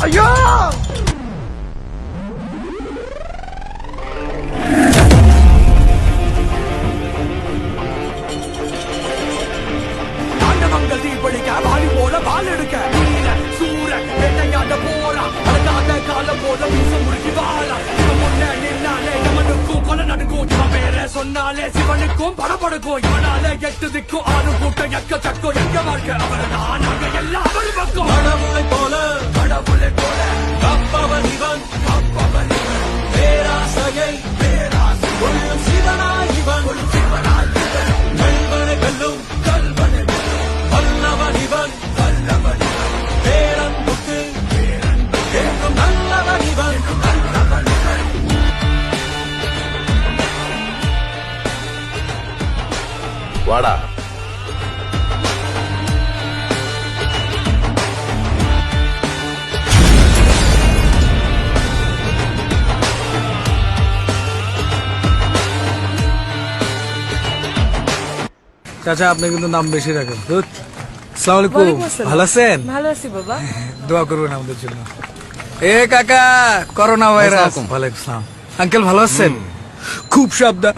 అయ్యో ஆண்டவங்கள் தீபடிக்க வாலி போல வால் எடுக்க சூர வேட்டையாட போறா அழகாத கால போல வீச முறுக்கி வாழா இவன் முன்ன நின்னாலே எவனுக்கும் கொலை நடக்கும் இவன் பேர சொன்னாலே சிவனுக்கும் படபடுக்கும் இவனால எட்டு திக்கும் ஆறு கூட்டம் எக்க சக்கம் எங்க வாழ்க்கை அவரை நான் நாங்க எல்லாம் அவர் பக்கம் கடவுளை போல கப்பவன் இவன் பேராசையை கொள்ளும் சிவனாய் இவன் நண்பனை வெல்லும் வல்லவன் இவன் பேரன்புக்கு என்றும் நல்லவன் இவன் வாடா. চাচা আপনি কিন্তু নাম বেশি রাখেন। আসসালামু আলাইকুম, ভালো আছেন? ভালো আছি বাবা। দোয়া করবেন আমাদের জন্য। এ কাকা, করোনা ভাইরাস। ওয়ালাইকুম আসসালাম। আঙ্কেল ভালো আছেন? খুব সাবধান।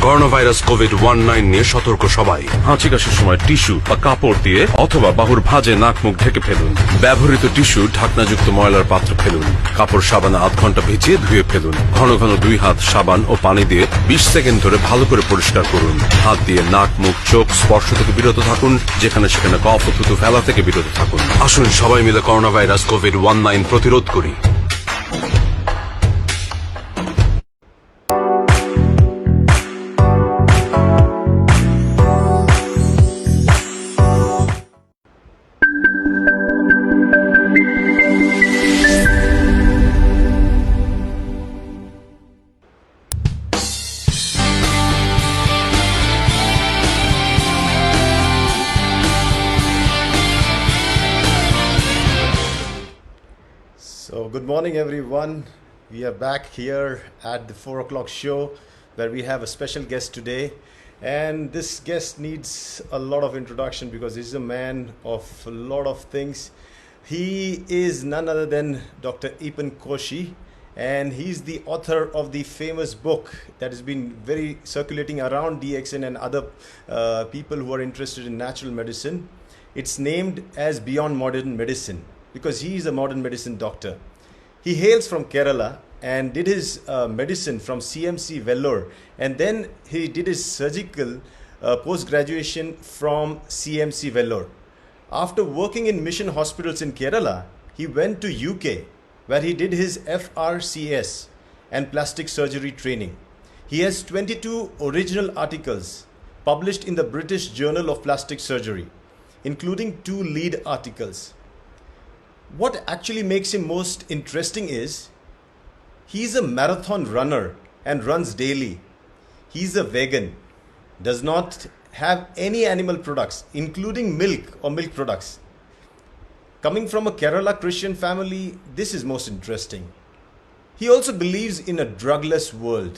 করোনা ভাইরাস কোভিড-19 নিয়ে সতর্ক সবাই। হাঁচি কাশির সময় টিস্যু বা কাপড় দিয়ে অথবা বাহুর ভাঁজে নাক মুখ ঢেকে ফেলুন। ব্যবহৃত টিস্যু ঢাকনাযুক্ত ময়লার পাত্রে ফেলুন। কাপড় সাবানে আধ ঘন্টা ভিজিয়ে ধুয়ে ফেলুন। ঘন ঘন 2 হাত সাবান ও পানি দিয়ে 20 সেকেন্ড ধরে ভালো করে পরিষ্কার করুন। হাত দিয়ে নাক মুখ চোখ স্পর্শ থেকে বিরত থাকুন। যেখানে সেখানে কফ ও থুতু ফেলা থেকে বিরত থাকুন। আসুন সবাই মিলে করোনা ভাইরাস কোভিড-19 প্রতিরোধ করি। So good morning everyone. We are back here at the 4 o'clock show where we have a special guest today, and this guest needs a lot of introduction because he's a man of a lot of things. He is none other than Dr. Eapen Koshy, and he's the author of the famous book that has been very circulating around DXN and other people who are interested in natural medicine. It's named as Beyond Modern Medicine because he is a modern medicine doctor. He hails from Kerala and did his medicine from CMC Vellore, and then he did his surgical post-graduation from CMC Vellore. After working in mission hospitals in Kerala, he went to UK where he did his FRCS and plastic surgery training. He has 22 original articles published in the British Journal of Plastic Surgery, including 2 lead articles. What actually makes him most interesting is he's a marathon runner and runs daily. He's a vegan, does not have any animal products, including milk or milk products. Coming from a Kerala Christian family, this is most interesting. He also believes in a drugless world.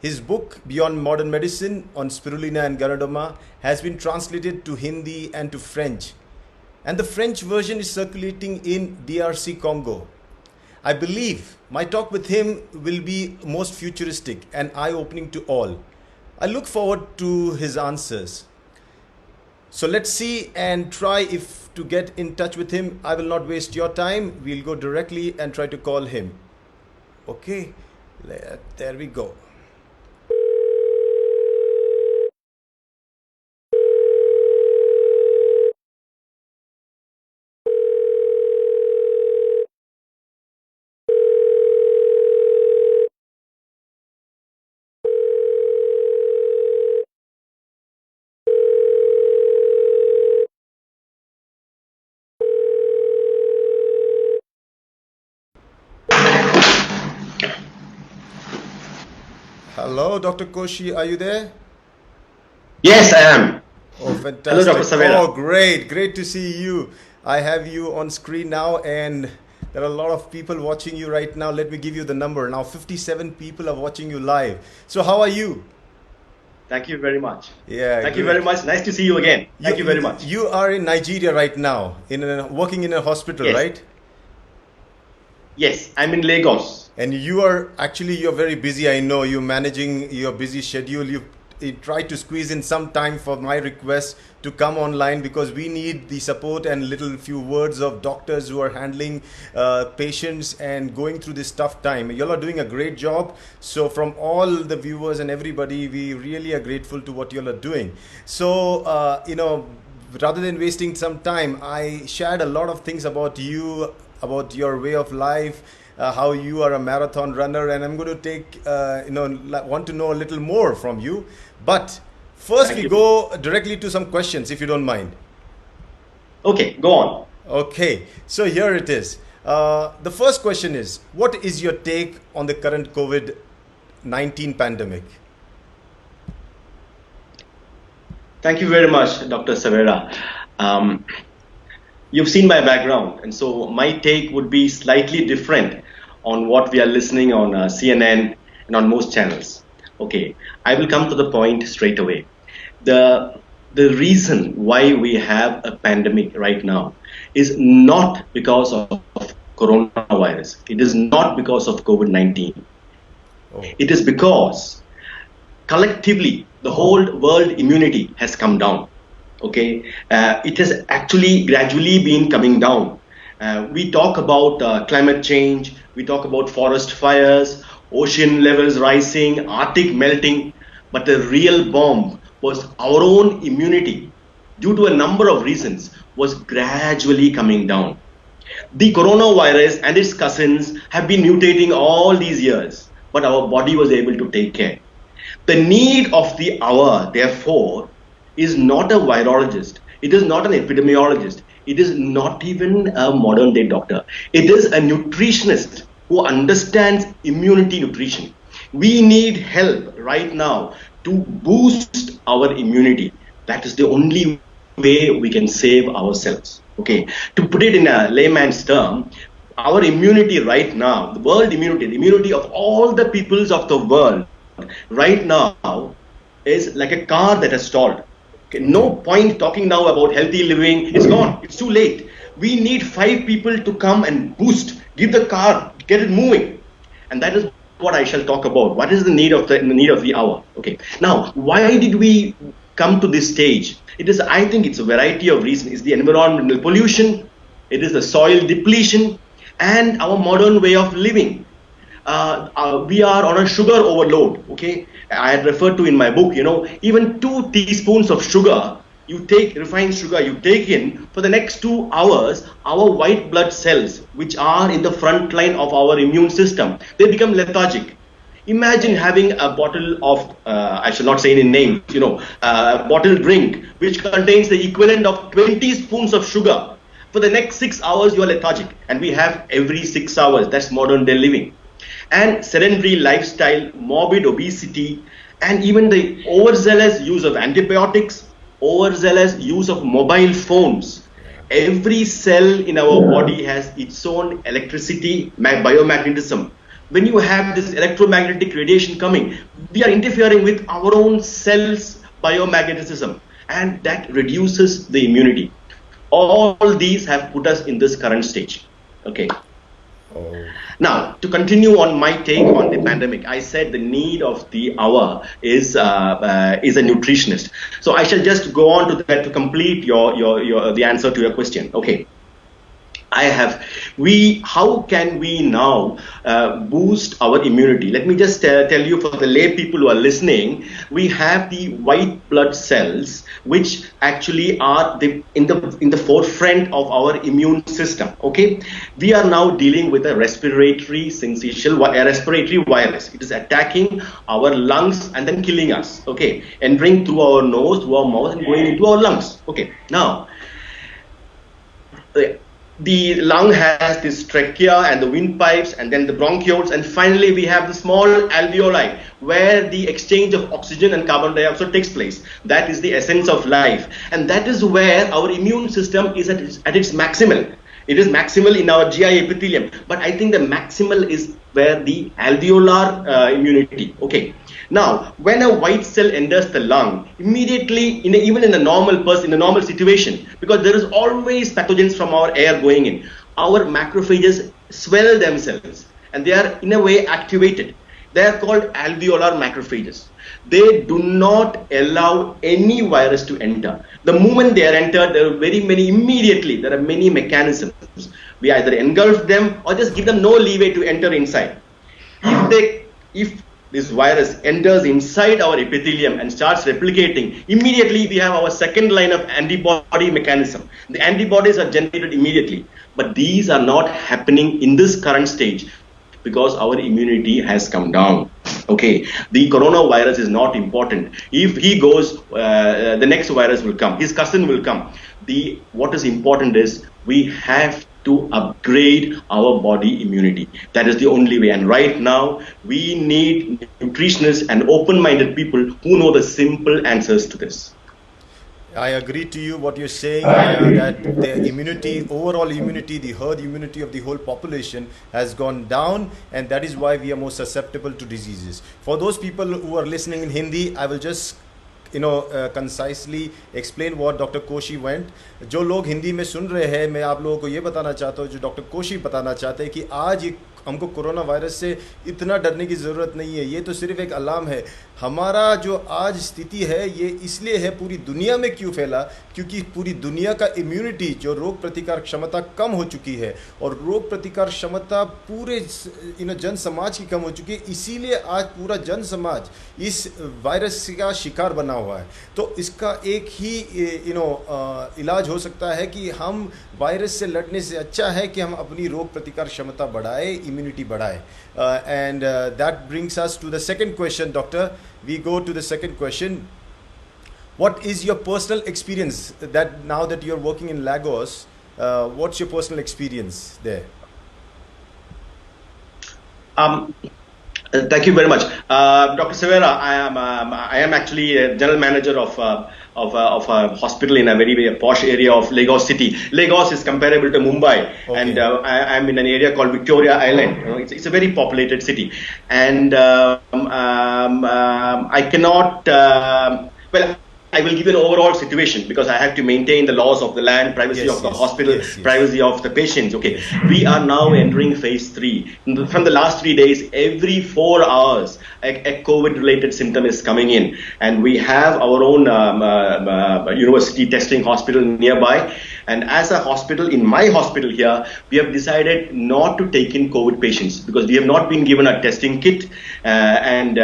His book, Beyond Modern Medicine, on spirulina and Ganoderma, has been translated to Hindi and to French. And the French version is circulating in DRC Congo. I believe my talk with him will be most futuristic and eye-opening to all. I look forward to his answers. So let's see and try if to get in touch with him. I will not waste your time. We'll go directly and try to call him. Okay, there we go. Hello, Dr. Koshy, are you there? Yes, I am. Oh, Hello, Dr. fantastic. Savera. Oh, great. Great to see you. I have you on screen now, and there are a lot of people watching you right now. Let me give you the number. Now, 57 people are watching you live. So, how are you? Thank you very much. Yeah, Thank you very great. much. Nice to see you again. You, Thank you very you, much. you are in Nigeria right now, working in a hospital, Yes, right? yes, I'm in Lagos. And you're very busy. I know you're managing your busy schedule. You try to squeeze in some time for my request to come online because we need the support and little few words of doctors who are handling patients and going through this tough time. You all are doing a great job. So from all the viewers and everybody, we really are grateful to what you all are doing. So, rather than wasting some time, I shared a lot of things about you, about your way of life, how you are a marathon runner, and I'm going to want to know a little more from you. But first, Thank we you. go directly to some questions, if you don't mind. Okay, go on. Okay, so here it is. The first question is, what is your take on the current COVID-19 pandemic? Thank you very much, Dr. Savera. Um, you've seen my background, and so my take would be slightly different on what we are listening on CNN and on most channels. Okay, I will come to the point straight away. The reason why we have a pandemic right now is not because of coronavirus. It is not because of COVID-19. Oh, It is because collectively the whole world immunity has come down. Okay, it has actually gradually been coming down. We talk about climate change, we talk about forest fires, ocean levels rising, Arctic melting, but the real bomb was our own immunity, due to a number of reasons, was gradually coming down. The coronavirus and its cousins have been mutating all these years, but our body was able to take care. The need of the hour, therefore, is not a virologist, it is not an epidemiologist, it is not even a modern day doctor. It is a nutritionist who understands immunity nutrition. We need help right now to boost our immunity. That is the only way we can save ourselves. Okay, to put it in a layman's term, our immunity right now, the world immunity, the immunity of all the peoples of the world right now is like a car that has stalled. Okay, no okay. point talking now about healthy living. It's gone. It's too late. We need five people to come and boost, give the car, get it moving, and that is what I shall talk about. What is the need of the hour? Okay. Now, why did we come to this stage? It is, I think, it's a variety of reasons. It's the environmental pollution. It is the soil depletion, and our modern way of living. We are on a sugar overload. Okay, I had referred to in my book, even 2 teaspoons of sugar, you take refined sugar, you take in for the next 2 hours, our white blood cells, which are in the front line of our immune system, they become lethargic. Imagine having a bottle of, I shall not say any names, a bottle drink which contains the equivalent of 20 spoons of sugar. For the next 6 hours, you are lethargic, and we have every 6 hours. That's modern day living. And sedentary lifestyle, morbid obesity, and even the overzealous use of antibiotics, overzealous use of mobile phones. Every cell in our body has its own electricity, biomagnetism. When you have this electromagnetic radiation coming, we are interfering with our own cells' biomagnetism, and that reduces the immunity. All these have put us in this current stage. Okay. Oh, Now, to continue on my take on the pandemic, I said the need of the hour is a nutritionist. So I shall just go on to that to complete the answer to your question. Okay. How can we now boost our immunity? Let me just tell you, for the lay people who are listening, we have the white blood cells, which actually are in the forefront of our immune system. Okay, we are now dealing with a respiratory virus. It is attacking our lungs and then killing us. Okay, entering through our nose, through our mouth, and going into our lungs. Okay, now the lung has this trachea and the windpipes and then the bronchioles, and finally we have the small alveoli where the exchange of oxygen and carbon dioxide takes place. That is the essence of life, and that is where our immune system is at its maximal. It is maximal in our GI epithelium, but I think the maximal is where the alveolar immunity. Okay. Now, when a white cell enters the lung, immediately, even in a normal person, in a normal situation, because there is always pathogens from our air going in, our macrophages swell themselves and they are in a way activated. They are called alveolar macrophages. They do not allow any virus to enter. The moment they are entered, there are immediately, there are many mechanisms. We either engulf them or just give them no leeway to enter inside. If this virus enters inside our epithelium and starts replicating, immediately we have our second line of antibody mechanism. The antibodies are generated immediately, but these are not happening in this current stage because our immunity has come down. Okay, the coronavirus is not important. If he goes, the next virus will come, his cousin will come. What is important is we have to upgrade our body immunity. That is the only way. And right now, we need nutritionists and open-minded people who know the simple answers to this. I agree to you what you're saying, that the immunity, overall immunity, the herd immunity of the whole population has gone down, and that is why we are more susceptible to diseases. For those people who are listening in Hindi, I will just concisely explain what doctor Koshy went. जो लोग हिंदी में सुन रहे हैं, मैं आप लोगों को ये बताना चाहता हूँ, जो डॉक्टर कोशी बताना चाहते हैं कि आज हमको कोरोना वायरस से इतना डरने की ज़रूरत नहीं है. ये तो सिर्फ एक अलार्म है. हमारा जो आज स्थिति है ये इसलिए है पूरी दुनिया में क्यों फैला, क्योंकि पूरी दुनिया का इम्यूनिटी, जो रोग प्रतिकार क्षमता कम हो चुकी है, और रोग प्रतिकार क्षमता पूरे जन समाज की कम हो चुकी है. इसीलिए आज पूरा जन समाज इस वायरस का शिकार बना हुआ है. तो इसका एक ही इलाज हो सकता है कि हम वायरस से लड़ने से अच्छा है कि हम अपनी रोग प्रतिकार क्षमता बढ़ाए, इम्यूनिटी बढ़ाए. And that brings us to the second question, Doctor. We go to the second question. What is your personal experience that now that you're working in Lagos, what's your personal experience there? Thank you very much, Dr. Savera. I am actually a general manager of a hospital in a very posh area of Lagos city. Lagos is comparable to Mumbai, okay. And I am in an area called Victoria Island. It's a very populated city, and I cannot. I will give you an overall situation because I have to maintain the laws of the land, privacy of the hospital, privacy of the patients. Okay, we are now entering phase 3. From the last 3 days, every 4 hours, a COVID-related symptom is coming in, and we have our own university testing hospital nearby. And as a hospital, in my hospital here, we have decided not to take in COVID patients because we have not been given a testing kit, and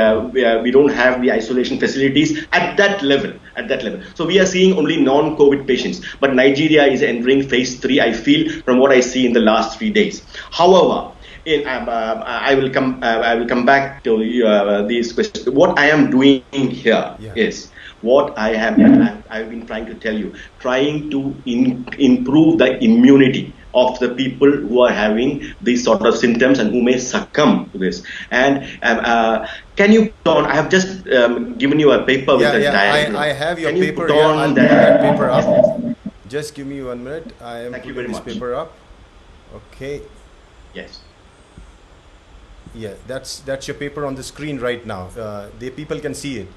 we don't have the isolation facilities at that level. So we are seeing only non-COVID patients. But Nigeria is entering phase 3, I feel, from what I see in the last 3 days. However, I will come back to these questions. What I am doing here is what I've been trying to tell you, trying to improve the immunity of the people who are having these sort of symptoms and who may succumb to this. And can you put on, I have just given you a paper with a diagram. I have your paper here. I'll put that paper up. Just give me 1 minute. I am putting this paper up. Okay. Yes. Yeah, that's your paper on the screen right now. The people can see it.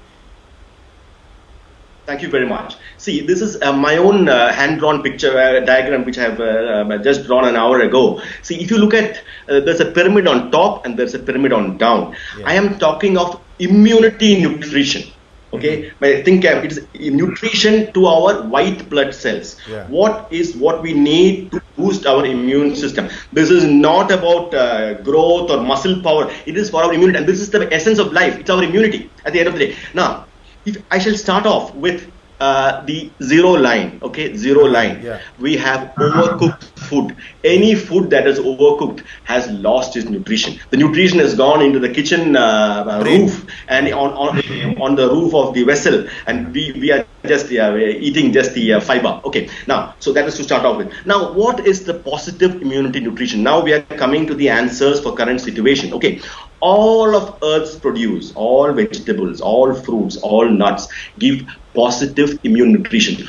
Thank you very much. See, this is my own hand-drawn picture diagram which I have just drawn an hour ago. See, if you look at, there's a pyramid on top and there's a pyramid on down. Yeah. I am talking of immunity nutrition. Okay, but I think it's nutrition to our white blood cells. Yeah. What we need to boost our immune system. This is not about growth or muscle power. It is for our immunity, and this is the essence of life. It's our immunity at the end of the day. Now, if I shall start off with the zero line, okay, zero line. Yeah. We have overcooked food. Any food that is overcooked has lost its nutrition. The nutrition has gone into the kitchen roof and on the roof of the vessel, and we are just eating just the fiber. Okay, now, so that is to start off with. Now, what is the positive immunity nutrition? Now we are coming to the answers for current situation. Okay, all of Earth's produce, all vegetables, all fruits, all nuts give positive immune nutrition.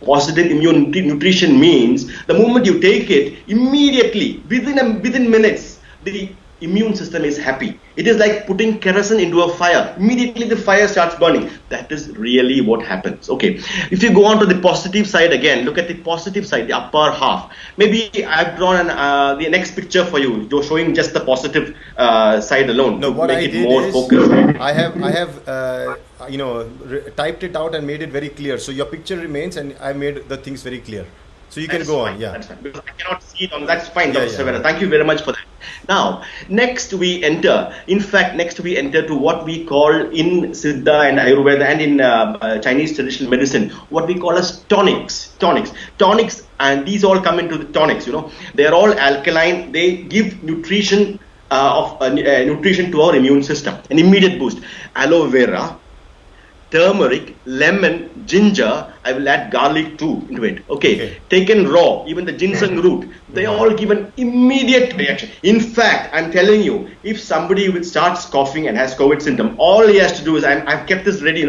Positive immune nutrition means the moment you take it, immediately, within minutes, the immune system is happy. It is like putting kerosene into a fire. Immediately the fire starts burning. That is really what happens. Okay. If you go on to the positive side again, look at the positive side, the upper half. Maybe I've drawn the next picture for you. You're showing just the positive side alone. No, to what make I it did more is focused. I have typed it out and made it very clear. So your picture remains, and I made the things very clear. So you can go on. Yeah, that's fine. Because I cannot see it on. That's fine, Yeah, Dr. yeah. Savera. Thank you very much for that. Now, next we enter to what we call in Siddha and Ayurveda and in Chinese traditional medicine, what we call as tonics. Tonics, and these all come into the tonics. They are all alkaline. They give nutrition nutrition to our immune system, an immediate boost. Aloe vera, turmeric, lemon, ginger, I will add garlic too into it. Okay. Taken raw, even the ginseng root, they all give an immediate reaction. In fact, I'm telling you, if somebody starts coughing and has COVID symptom, all he has to do is, I've kept this ready,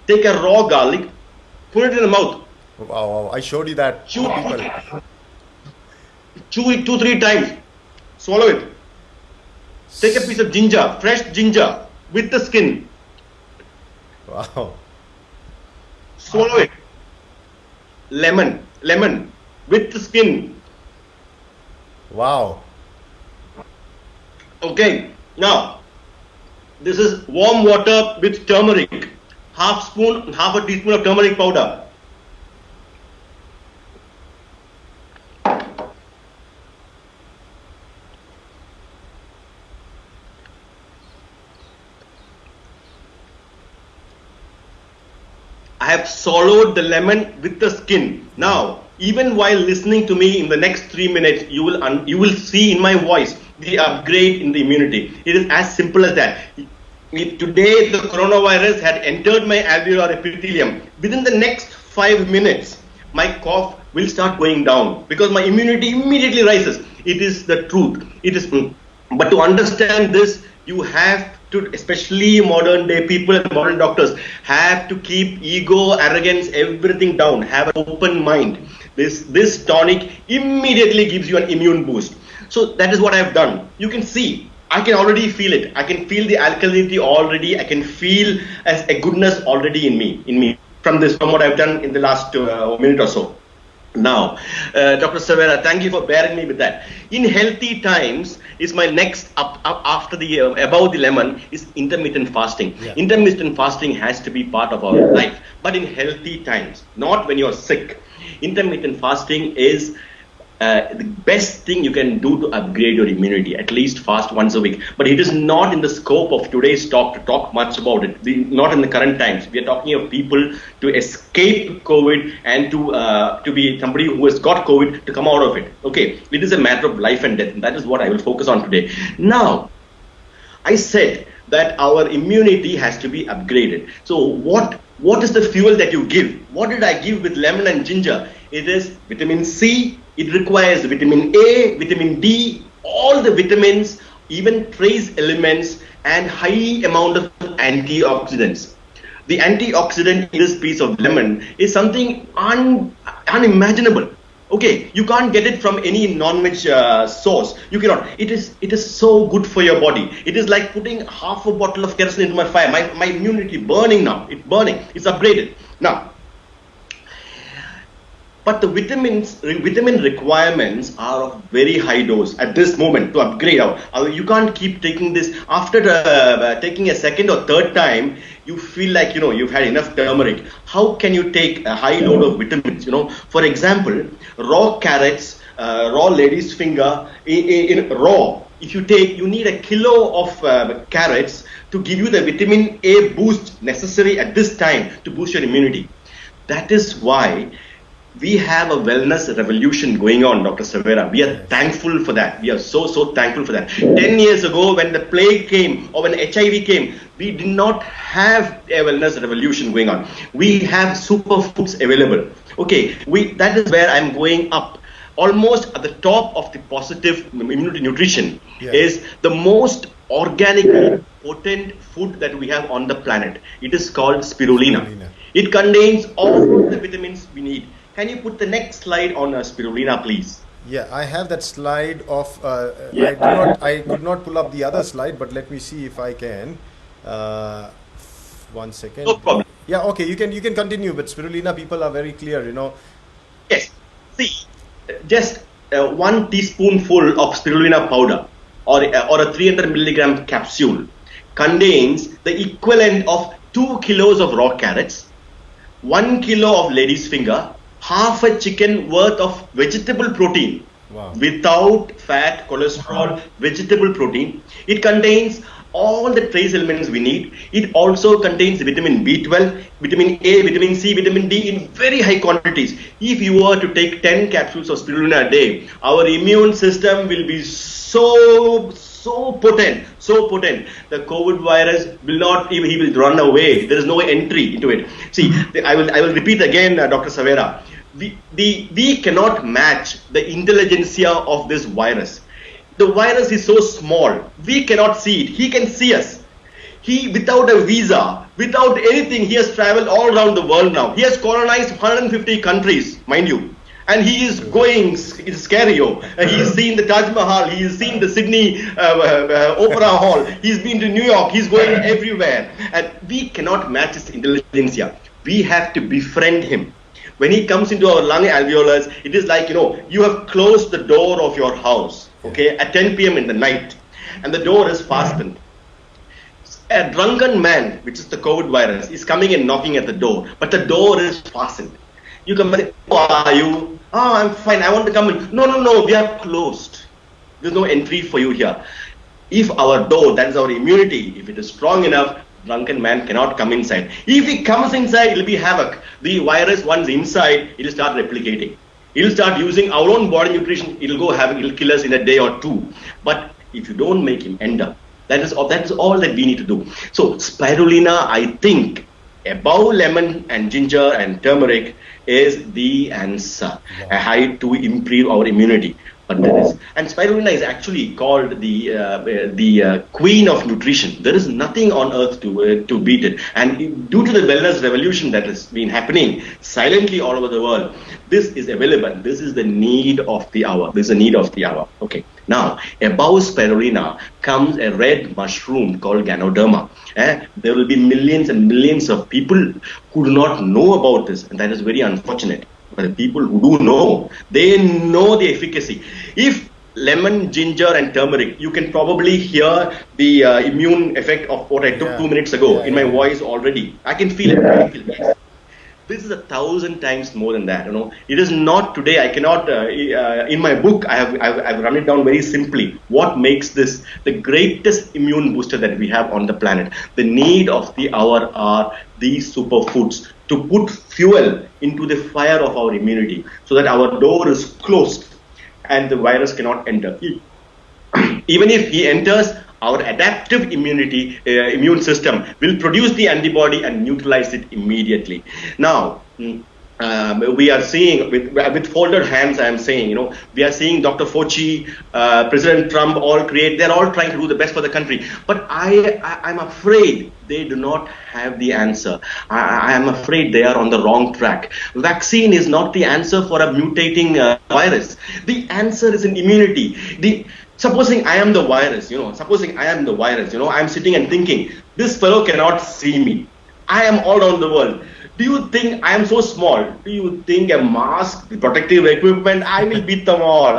take a raw garlic, put it in the mouth. Wow, I showed you that. Chew People. it 2-3 times, swallow it. Take a piece of ginger, fresh ginger, with the skin. Wow. Swallow it. Lemon with the skin. Wow. Okay, now this is warm water with turmeric. Half a teaspoon of turmeric powder. I have swallowed the lemon with the skin. Now, even while listening to me in the next 3 minutes, you will see in my voice the upgrade in the immunity. It is as simple as that. If today the coronavirus had entered my alveolar epithelium, within the next 5 minutes, my cough will start going down because my immunity immediately rises. It is the truth. But to understand this, you have to, especially modern day people and modern doctors, have to keep ego, arrogance, everything down. Have an open mind. This tonic immediately gives you an immune boost. So that is what I have done. You can see, I can already feel it. I can feel the alkalinity already. I can feel as a goodness already in me from what I've done in the last minute or so. Now, Dr. Savera, thank you for bearing me with that. In healthy times is my next up after the above the lemon is intermittent fasting. Yeah. Intermittent fasting has to be part of our life, but in healthy times, not when you're sick. Intermittent fasting is the best thing you can do to upgrade your immunity. At least fast once a week. But it is not in the scope of today's talk to talk much about it. Not in the current times. We are talking of people to escape COVID and to be somebody who has got COVID to come out of it. Okay, it is a matter of life and death, and that is what I will focus on today. Now, I said that our immunity has to be upgraded. So what is the fuel that you give? What did I give with lemon and ginger? It is vitamin C. It requires vitamin A, vitamin D, all the vitamins, even trace elements, and high amount of antioxidants. The antioxidant in this piece of lemon is something unimaginable. Okay, you can't get it from any non-veg source. You cannot. It is so good for your body. It is like putting half a bottle of kerosene into my fire. My immunity burning now. It's burning. It's upgraded. Now, but the vitamin requirements are of very high dose at this moment to upgrade out. You can't keep taking this. After taking a second or third time, you feel like you've had enough turmeric. How can you take a high load of vitamins? For example, raw carrots, raw lady's finger, in raw. If you need a kilo of carrots to give you the vitamin A boost necessary at this time to boost your immunity. That is why We have a wellness revolution going on, Dr. Savera. We are thankful for that. We are so thankful for that. 10 years ago, when the plague came or when HIV came, we did not have a wellness revolution going on. We have superfoods available. Okay, that is where I'm going up. Almost at the top of the positive immunity nutrition is the most organically potent food that we have on the planet. It is called spirulina. It contains all the vitamins we need. Can you put the next slide on spirulina, please? Yeah, I have that slide of. I could not pull up the other slide, but let me see if I can. 1 second. No problem. Yeah, okay, you can continue. But spirulina, people are very clear, Yes. See, just 1 teaspoonful of spirulina powder or a 300 milligram capsule contains the equivalent of 2 kilos of raw carrots, 1 kilo of lady's finger, half a chicken worth of vegetable protein. Wow. Without fat, cholesterol, vegetable protein. It contains all the trace elements we need. It also contains vitamin B12, vitamin A, vitamin C, vitamin D in very high quantities. If you were to take 10 capsules of spirulina a day, our immune system will be so potent. The COVID virus will not even, he will run away. There is no entry into it. See, I will repeat again, Dr. Savera. We cannot match the intelligentsia of this virus. The virus is so small, we cannot see it. He can see us. He, without a visa, without anything, he has traveled all around the world now. He has colonized 150 countries, mind you. And he is going, it's scary, he has seen the Taj Mahal, he has seen the Sydney Opera Hall, he's been to New York, he's going everywhere. And we cannot match his intelligentsia. We have to befriend him. When he comes into our lung alveolus, it is like, you have closed the door of your house, okay, at 10 p.m. in the night, and the door is fastened. A drunken man, which is the COVID virus, is coming and knocking at the door, but the door is fastened. You come and say, who are you? Oh, I'm fine, I want to come in. No, we are closed. There's no entry for you here. If our door, that is our immunity, if it is strong enough, drunken man cannot come inside. If he comes inside, it will be havoc. The virus, once inside, it will start replicating. It will start using our own body nutrition. It will go havoc. It will kill us in a day or two. But if you don't make him end up, that is all that we need to do. So spirulina, I think, above lemon and ginger and turmeric, is the answer. Wow. To improve our immunity. But there is, and spirulina is actually called the queen of nutrition. There is nothing on earth to beat it. And due to the wellness revolution that has been happening silently all over the world, this is available. This is the need of the hour. This is the need of the hour. Okay. Now, above spirulina comes a red mushroom called Ganoderma. There will be millions and millions of people who do not know about this, and that is very unfortunate. But the people who do know, they know the efficacy. If lemon, ginger and turmeric, you can probably hear the immune effect of what I took 2 minutes ago in my voice already. I can feel it. This is 1,000 times more than that. It is not today. I cannot. In my book, I've run it down very simply. What makes this the greatest immune booster that we have on the planet? The need of the hour are these superfoods to put fuel into the fire of our immunity, so that our door is closed and the virus cannot enter. Even if he enters, our adaptive immune system will produce the antibody and neutralize it immediately. Now, we are seeing with folded hands, I am saying, we are seeing Dr. Fauci, President Trump, they're all trying to do the best for the country. But I'm afraid they do not have the answer. I am afraid they are on the wrong track. Vaccine is not the answer for a mutating virus. The answer is in immunity. Supposing I am the virus, I'm sitting and thinking, this fellow cannot see me. I am all around the world. Do you think I am so small? Do you think a mask, protective equipment, I will beat them all.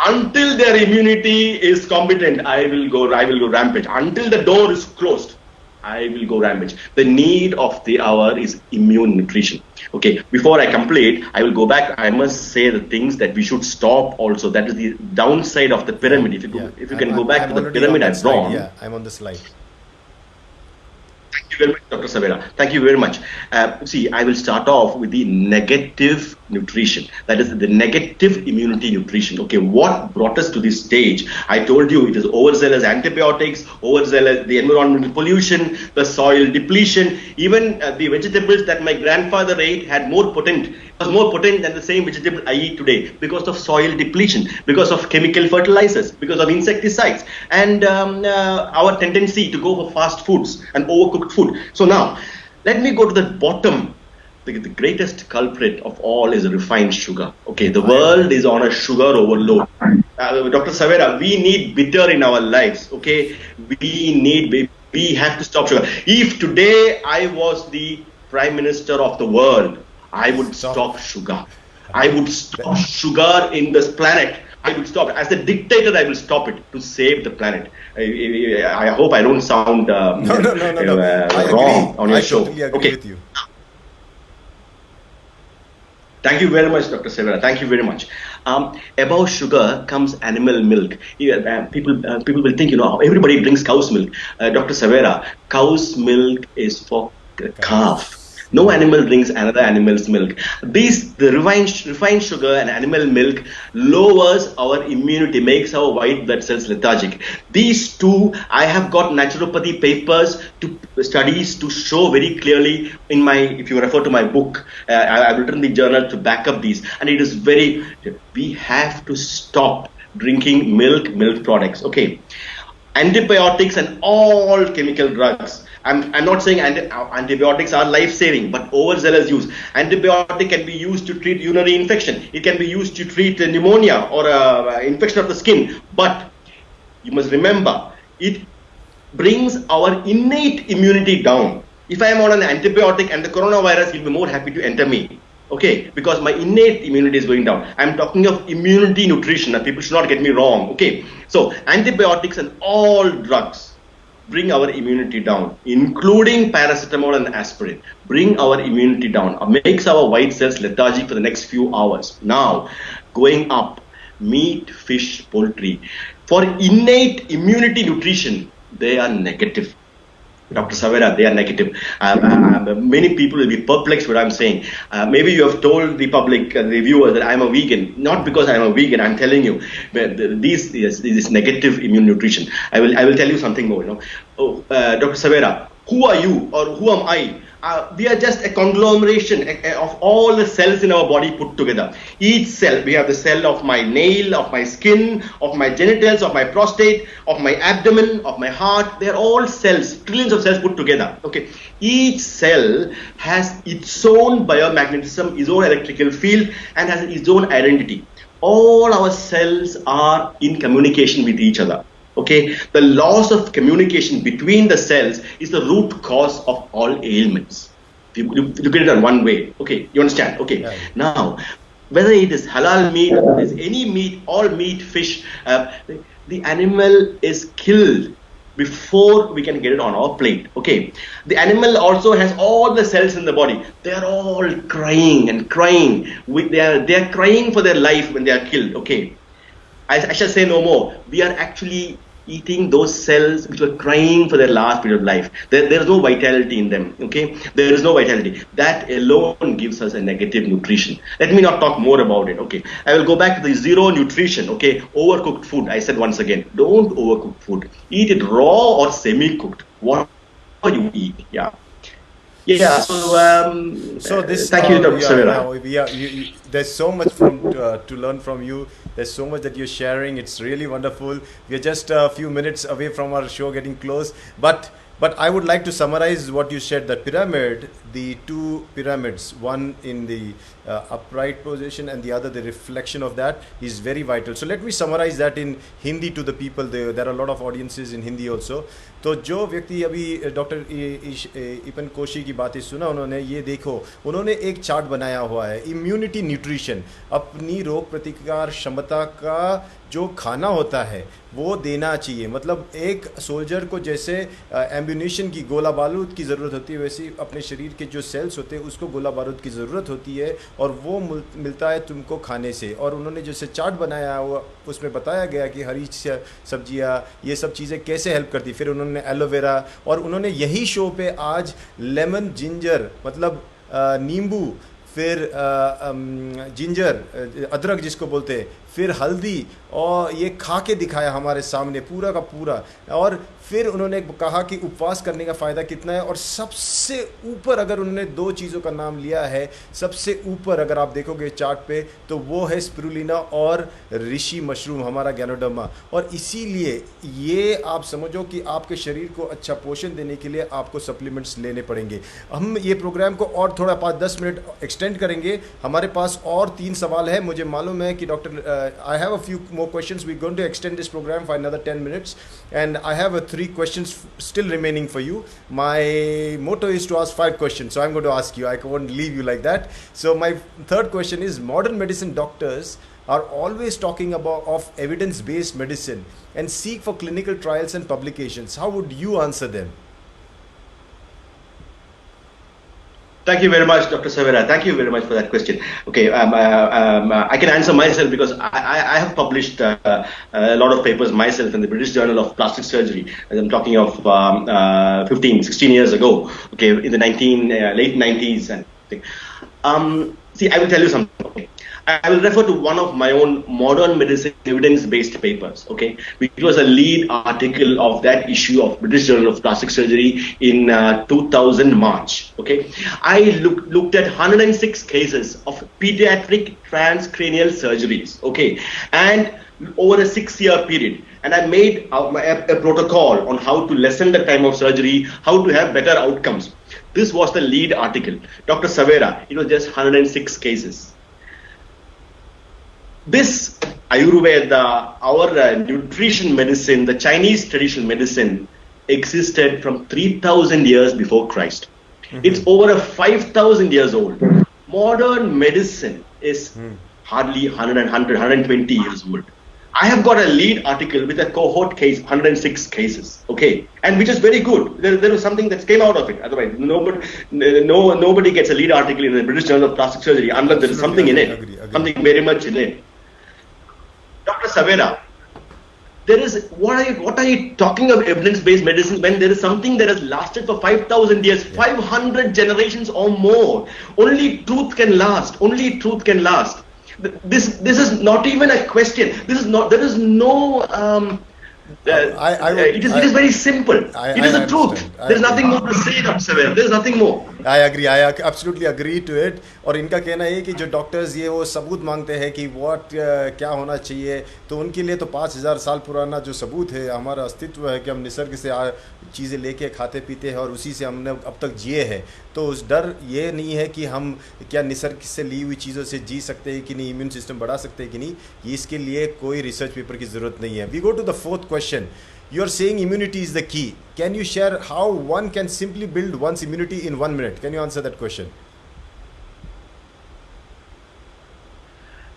Until their immunity is competent, I will go rampage. Until the door is closed, I will go rampage. The need of the hour is immune nutrition. Okay, before I complete, I will go back. I must say the things that we should stop also. That is the downside of the pyramid. If you can go back to the pyramid I've drawn. Yeah, I'm on the slide. Thank you very much, Dr. Savera. Thank you very much. See, I will start off with the negative nutrition. That is the negative immunity nutrition. Okay, what brought us to this stage? I told you it is overzealous antibiotics, overzealous the environmental pollution, the soil depletion, even the vegetables that my grandfather ate had was more potent than the same vegetable I eat today because of soil depletion, because of chemical fertilizers, because of insecticides, and our tendency to go for fast foods and overcooked food. So now, let me go to the bottom. The greatest culprit of all is refined sugar. Okay, the world is on a sugar overload. Dr. Savera, we need bitter in our lives. Okay, we have to stop sugar. If today I was the Prime Minister of the world, I would stop sugar. I would stop sugar in this planet. I would stop it. As a dictator, I will stop it to save the planet. I hope I don't sound wrong on your show. I totally agree with you. Thank you very much, Dr. Savera. Thank you very much. Above sugar comes animal milk. People will think, everybody drinks cow's milk. Dr. Savera, cow's milk is for calf. No animal drinks another animal's milk. The refined sugar and animal milk lowers our immunity, makes our white blood cells lethargic. These two, I have got naturopathy papers, studies to show very clearly if you refer to my book, I've written the journal to back up these. And it is we have to stop drinking milk products. Okay. Antibiotics and all chemical drugs. I'm not saying antibiotics are life-saving, but overzealous use. Antibiotic can be used to treat urinary infection. It can be used to treat pneumonia or infection of the skin. But you must remember, it brings our innate immunity down. If I am on an antibiotic and the coronavirus will be more happy to enter me. Okay, because my innate immunity is going down. I'm talking of immunity nutrition, and people should not get me wrong. Okay, so antibiotics and all drugs bring our immunity down, including paracetamol and aspirin. Bring our immunity down, makes our white cells lethargic for the next few hours. Now, going up, meat, fish, poultry. For innate immunity nutrition, they are negative. Dr. Savera, they are negative. Many people will be perplexed what I'm saying. Maybe you have told the public, the viewers, that I'm a vegan. Not because I'm a vegan, I'm telling you, this negative immune nutrition. I will tell you something more. Dr. Savera, who are you or who am I? We are just a conglomeration of all the cells in our body put together. Each cell, we have the cell of my nail, of my skin, of my genitals, of my prostate, of my abdomen, of my heart. They are all cells, trillions of cells put together. Okay. Each cell has its own biomagnetism, its own electrical field, and has its own identity. All our cells are in communication with each other. Okay, the loss of communication between the cells is the root cause of all ailments. If you look at it in one way, okay, you understand? Okay, yeah. Now, whether it is halal meat, or it is any meat, all meat, fish, the animal is killed before we can get it on our plate. Okay, the animal also has all the cells in the body. They are all crying and crying. They are crying for their life when they are killed. Okay. I shall say no more. We are actually eating those cells which were crying for their last period of life. There is no vitality in them. Okay, there is no vitality. That alone gives us a negative nutrition. Let me not talk more about it. Okay, I will go back to the zero nutrition. Okay, overcooked food. I said once again, don't overcook food. Eat it raw or semi-cooked. Whatever you eat. Yeah. Yeah. So this. Thank you, Dr. Savera. There's so much to learn from you. There's so much that you're sharing. It's really wonderful. We're just a few minutes away from our show getting close. But I would like to summarize what you said. The pyramid, the two pyramids, one in the upright position and the other the reflection of that is very vital. So let me summarize that in Hindi to the people. There are a lot of audiences in Hindi also. तो जो व्यक्ति अभी doctor ईपन Koshi की बातें सुना उन्होंने ये देखो उन्होंने एक चार्ट बनाया हुआ है इम्यूनिटी न्यूट्रिशन अपनी रोग प्रतिकार क्षमता का जो खाना होता है वो देना चाहिए मतलब एक सोल्जर को जैसे एम्यूनिशन की गोला बारूद की ज़रूरत होती है वैसे अपने शरीर के जो सेल्स होते हैं उसको गोला बारूद की ज़रूरत होती है और वो मिलता है तुमको खाने से। और उन्होंने जैसे चार्ट बनाया वो उसमें बताया गया कि हरी सब्जियां ये सब चीज़ें कैसे हेल्प करती। फिर उन्होंने एलोवेरा, और उन्होंने यही शो पे आज लेमन जिंजर मतलब नींबू, फिर जिंजर अदरक जिसको बोलते हैं, फिर हल्दी, और ये खा के दिखाया हमारे सामने पूरा का पूरा। और फिर उन्होंने कहा कि उपवास करने का फ़ायदा कितना है। और सबसे ऊपर अगर उन्होंने 2 चीज़ों का नाम लिया है, सबसे ऊपर अगर आप देखोगे चार्ट पे तो वो है स्पिरुलिना और ऋषि मशरूम, हमारा गैनोडर्मा। और इसीलिए ये आप समझो कि आपके शरीर को अच्छा पोषण देने के लिए आपको सप्लीमेंट्स लेने पड़ेंगे। हम ये प्रोग्राम को और थोड़ा 5-10 मिनट एक्सटेंड करेंगे। हमारे पास और 3 सवाल है। मुझे मालूम है कि doctor I have a few more questions. We're going to extend this program for another 10 minutes, and I have 3 questions still remaining for you. My motto is to ask 5 questions, so I'm going to ask you. I won't leave you like that. So my third question is: modern medicine doctors are always talking about of evidence-based medicine and seek for clinical trials and publications. How would you answer them? Thank you very much, Dr. Savera. Thank you very much for that question. Okay, I can answer myself because I have published a lot of papers myself in the British Journal of Plastic Surgery. I'm talking of 15, 16 years ago. Okay, in the late 90s and see, I will tell you something. Okay. I will refer to one of my own modern medicine evidence-based papers, okay, which was a lead article of that issue of British Journal of Plastic Surgery in 2000 March, okay. I looked at 106 cases of pediatric transcranial surgeries, okay, and over a 6-year period, and I made a protocol on how to lessen the time of surgery, how to have better outcomes. This was the lead article. Dr. Savera, it was just 106 cases. This Ayurveda, our nutrition medicine, the Chinese traditional medicine, existed from 3,000 years before Christ. It's over 5,000 years old. Modern medicine is hardly 120 years old. I have got a lead article with a cohort case, 106 cases, okay, and which is very good. There was something that came out of it. Otherwise, nobody gets a lead article in the British Journal of Plastic Surgery unless there is something in it, something very much in it. Dr. Savera, what are you talking of evidence-based medicine when there is something that has lasted for 5,000 years, 500 generations or more? Only truth can last. Only truth can last. This is not even a question. There is no. It is very simple. It is the truth. There is nothing more to say, Dr. Savera. There is nothing more. I agree. I absolutely agree to it. और इनका कहना है कि जो doctors ये वो सबूत मांगते हैं कि क्या होना चाहिए, तो उनके लिए तो 5,000 साल पुराना जो सबूत है, हमारा अस्तित्व है कि हम निसर्ग से चीज़ें लेके खाते पीते हैं और उसी से हमने अब तक जिए हैं। तो उस डर ये नहीं है कि हम क्या निसर्ग से ली हुई चीज़ों से जी सकते हैं कि नहीं, इम्यून सिस्टम बढ़ा सकते हैं कि नहीं, इसके लिए कोई रिसर्च पेपर की ज़रूरत नहीं है। We go to the 4th question. You are saying immunity is the key. Can you share how one can simply build one's immunity in 1 minute? Can you answer that question?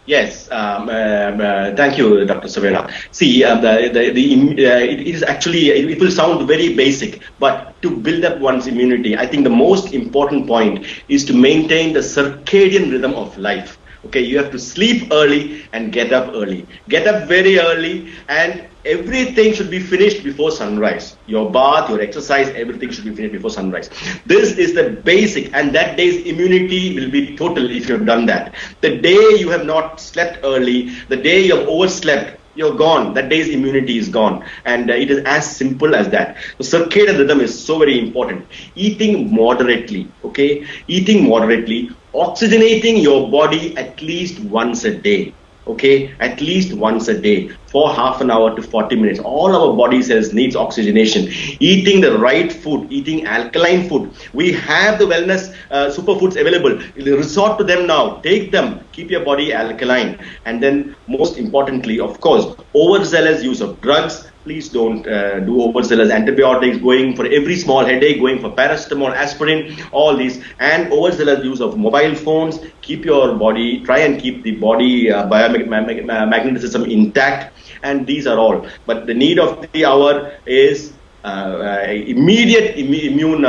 Yes, thank you, Dr. Savera. See, it is actually, it will sound very basic, but to build up one's immunity, I think the most important point is to maintain the circadian rhythm of life. Okay, you have to sleep early and get up early. Get up very early, and everything should be finished before sunrise. Your bath, your exercise, everything should be finished before sunrise. This is the basic, and that day's immunity will be total if you have done that. The day you have not slept early, the day you have overslept, you're gone. That day's immunity is gone. And it is as simple as that. So circadian rhythm is so very important. Eating moderately, okay? Eating moderately, oxygenating your body at least once a day. Okay, at least once a day for half an hour to 40 minutes. All our body cells needs oxygenation. Eating the right food, eating alkaline food. We have the wellness superfoods available. Resort to them now. Take them. Keep your body alkaline. And then most importantly, of course, overzealous use of drugs. Please don't do overzealous antibiotics, going for every small headache, going for paracetamol, aspirin, all these, and overzealous use of mobile phones. Keep your body, try and keep the body biomagnetism intact, and these are all. But the need of the hour is immediate immune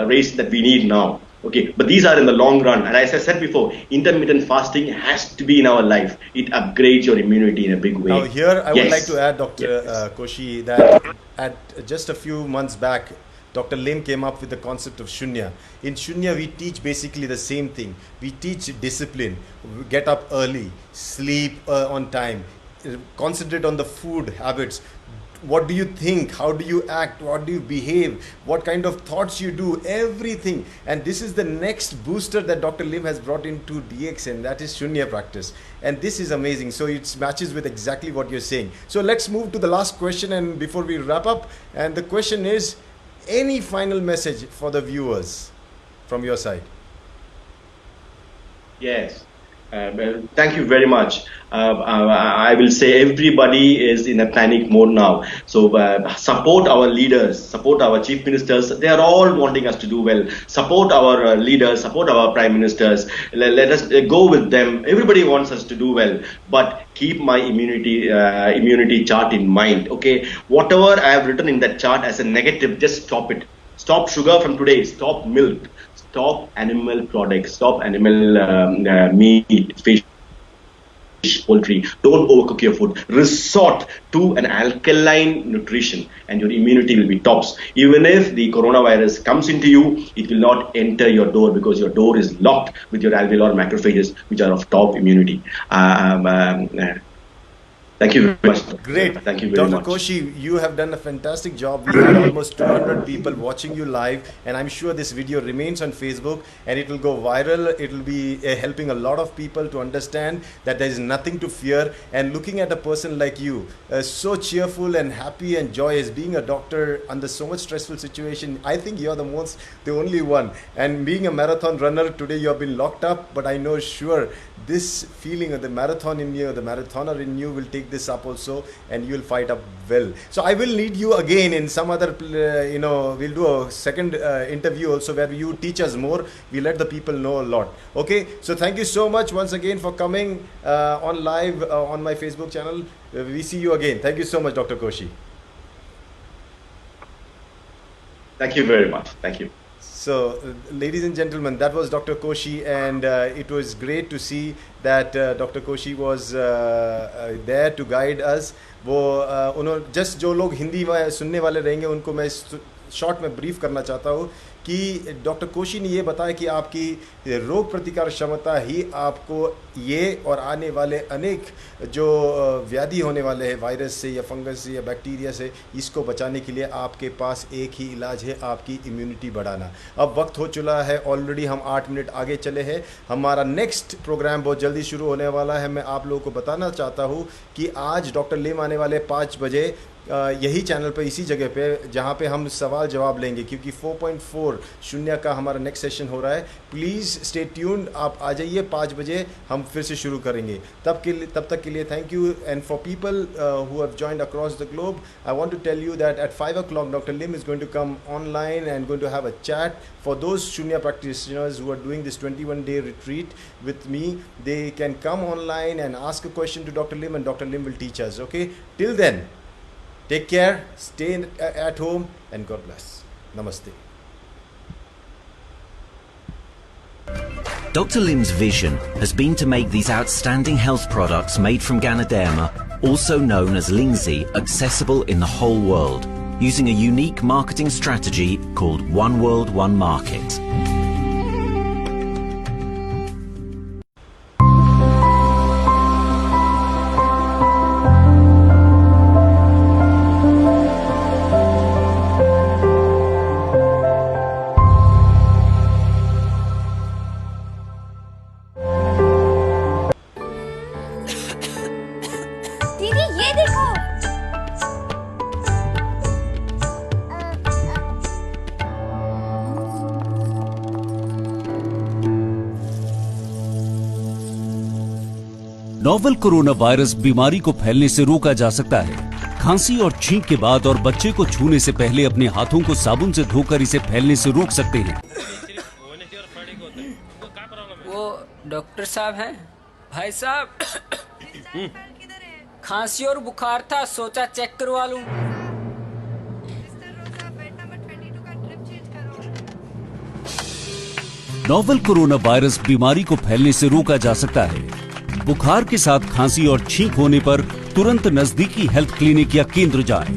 race that we need now. Okay, but these are in the long run. And as I said before, intermittent fasting has to be in our life. It upgrades your immunity in a big way. Now, here I would like to add, Dr. Yes. Koshy, that at just a few months back, Dr. Lim came up with the concept of Shunya. In Shunya, we teach basically the same thing. We teach discipline, get up early, sleep on time, concentrate on the food habits. What do you think? How do you act? What do you behave? What kind of thoughts you do? Everything. And this is the next booster that Dr. Lim has brought into DXN. That is Shunya practice. And this is amazing. So it matches with exactly what you're saying. So let's move to the last question and before we wrap up. And the question is, any final message for the viewers from your side? Yes. Well, thank you very much. I will say everybody is in a panic mode now. So support our leaders, support our chief ministers. They are all wanting us to do well. Support our leaders, support our prime ministers. Let us go with them. Everybody wants us to do well. But keep my immunity chart in mind. Okay, whatever I have written in that chart as a negative, just stop it. Stop sugar from today. Stop milk. Stop animal products. Stop animal meat, fish, poultry. Don't overcook your food. Resort to an alkaline nutrition and your immunity will be tops. Even if the coronavirus comes into you, it will not enter your door because your door is locked with your alveolar macrophages, which are of top immunity. Thank you very much. Great. Thank you very Dr. much. Koshy, you have done a fantastic job. We had almost 200 people watching you live, and I'm sure this video remains on Facebook and it will go viral. It will be helping a lot of people to understand that there is nothing to fear. And looking at a person like you, so cheerful and happy and joyous, being a doctor under so much stressful situation, I think you're the only one. And being a marathon runner, today you have been locked up, but I know sure this feeling of the marathon in you, the marathoner in you will take this up also and you will fight up well. So I will need you again in some other, we'll do a second interview also where you teach us more. We let the people know a lot. Okay, so thank you so much once again for coming on live on my Facebook channel. We see you again. Thank you so much, Dr. Koshy. Thank you very much. Thank you. So, ladies and gentlemen, that was Dr. Koshy, and it was great to see that Dr. Koshy was there to guide us. वो just जो लोग हिंदी सुनने वाले रहेंगे उनको मैं short में brief करना चाहता हूँ कि डॉक्टर कोशी ने ये बताया कि आपकी रोग प्रतिकार क्षमता ही आपको ये और आने वाले अनेक जो व्याधि होने वाले हैं वायरस से या फंगस से या बैक्टीरिया से, इसको बचाने के लिए आपके पास एक ही इलाज है, आपकी इम्यूनिटी बढ़ाना। अब वक्त हो चुका है, ऑलरेडी हम 8 मिनट आगे चले हैं। हमारा नेक्स्ट प्रोग्राम बहुत जल्दी शुरू होने वाला है। मैं आप लोगों को बताना चाहता हूँ कि आज डॉक्टर लिम आने वाले 5 बजे यही चैनल पे, इसी जगह पे जहाँ पे हम सवाल जवाब लेंगे, क्योंकि 4.4 शून्य का हमारा नेक्स्ट सेशन हो रहा है। प्लीज़ स्टे ट्यून्ड, आप आ जाइए 5 बजे, हम फिर से शुरू करेंगे। तब तक के लिए thank you. And for people who have joined across the globe, I want to tell you that at 5 o'clock doctor Lim is going to come online and going to have a chat for those Shunya practitioners who are doing this 21-day retreat with me. They can come online and ask a question to Dr. Lim and Dr. Lim will teach us. Okay, till then, take care, stay at home, and God bless. Namaste. Dr. Lim's vision has been to make these outstanding health products made from Ganoderma, also known as Lingzi, accessible in the whole world, using a unique marketing strategy called One World, One Market. दीदी ये देखो। Novel corona virus बीमारी को फैलने से रोका जा सकता है। खांसी और छींक के बाद और बच्चे को छूने से पहले अपने हाथों को साबुन से धोकर इसे फैलने से रोक सकते हैं। वो डॉक्टर साहब हैं? भाई साहब खांसी और बुखार था, सोचा चेक करवा लूं। नोवेल कोरोना वायरस बीमारी को फैलने से रोका जा सकता है। बुखार के साथ खांसी और छींक होने पर तुरंत नजदीकी हेल्थ क्लिनिक या केंद्र जाएं।